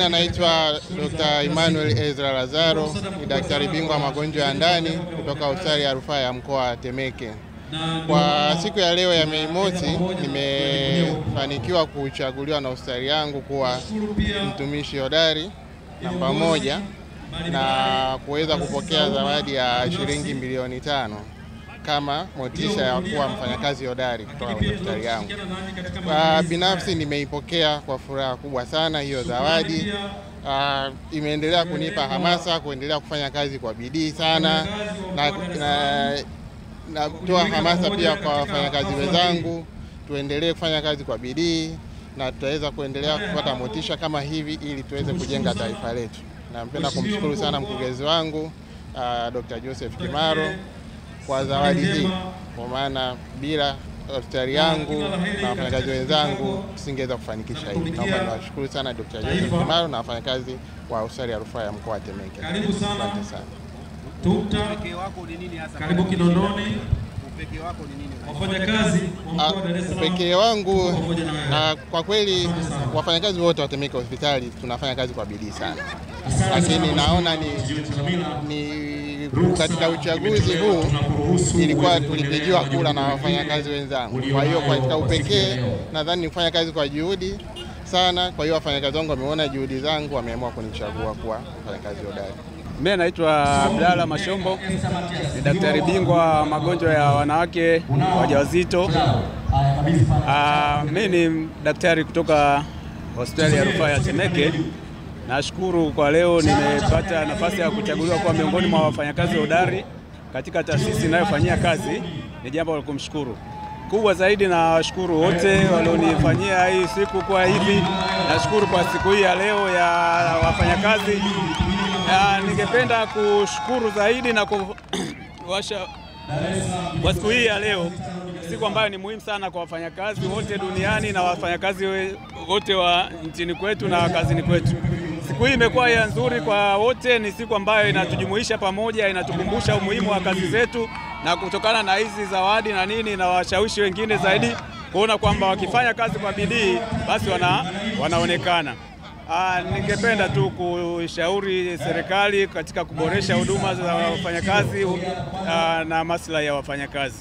majina naitwa Dr. Emmanuel Ezra Lazaro, ni daktari bingwa magonjwa ya ndani kutoka hospitali ya rufaa ya mkoa wa Temeke. Kwa siku ya leo ya Mei Mosi, nimefanikiwa kuchaguliwa na hospitali yangu kuwa mtumishi hodari namba 1 na kuweza kupokea zawadi ya shilingi milioni 5 kama motisha ya kuwa mfanyakazi hodari kutoka hospitali yangu. Binafsi nimeipokea kwa furaha kubwa sana hiyo zawadi. Imeendelea kunipa hamasa kuendelea kufanya kazi kwa bidii sana, na natoa hamasa pia kwa wafanyakazi wenzangu tuendelee kufanya kazi kwa bidii na tutaweza kuendelea kupata motisha kama hivi ili tuweze kujenga taifa letu. Napenda kumshukuru sana mkurugenzi wangu Dr. Joseph Kimaro kwa zawadi hii, kwa maana bila hospitali yangu na wafanyakazi wenzangu tusingeweza kufanikisha hili. Naomba niwashukuru sana Dr. Joseph Kimaro na wafanyakazi wa hospitali ya rufaa ya mkoa wa Temeke. Asante sana. Upekee wako ni nini hasa? Karibu Kinondoni. Upekee wako ni nini? Wafanyakazi wa mkoa wa Dar es Salaam. Upekee wangu kwa kweli wafanyakazi wote wa Temeke hospitali tunafanya kazi kwa bidii sana. Lakini naona ni katika uchaguzi huu ilikuwa tulipigiwa kura na wafanyakazi wenzangu. Kwa hiyo katika upekee nadhani nifanya kazi kwa juhudi sana. Kwa hiyo wafanyakazi wangu wameona juhudi zangu, wameamua kunichagua kuwa mfanyakazi hodari. Mimi naitwa Abdalla Mashombo, ni daktari bingwa magonjwa ya wanawake wajawazito. Mimi ni daktari kutoka hospitali ya rufaa ya Temeke. Nashukuru kwa leo nimepata nafasi ya kuchaguliwa kuwa miongoni mwa wafanyakazi hodari katika taasisi ninayofanyia kazi. Ni jambo la kumshukuru. Kubwa zaidi na washukuru wote walionifanyia hii siku kwa hivi. Nashukuru kwa siku hii ya leo ya wafanyakazi. Ningependa kushukuru zaidi na kuwasha kwa siku hii ya leo, siku ambayo ni muhimu sana kwa wafanyakazi wote duniani na wafanyakazi wote wa nchini kwetu na kazini kwetu. Siku hii imekuwa ya nzuri kwa wote, ni siku ambayo inatujumuisha pamoja, inatukumbusha umuhimu wa kazi zetu, na kutokana na hizi zawadi na nini na washawishi wengine zaidi kuona kwamba wakifanya kazi kwa bidii basi wanaonekana. Ningependa tu kushauri serikali katika kuboresha huduma za wafanyakazi na maslahi ya wafanyakazi.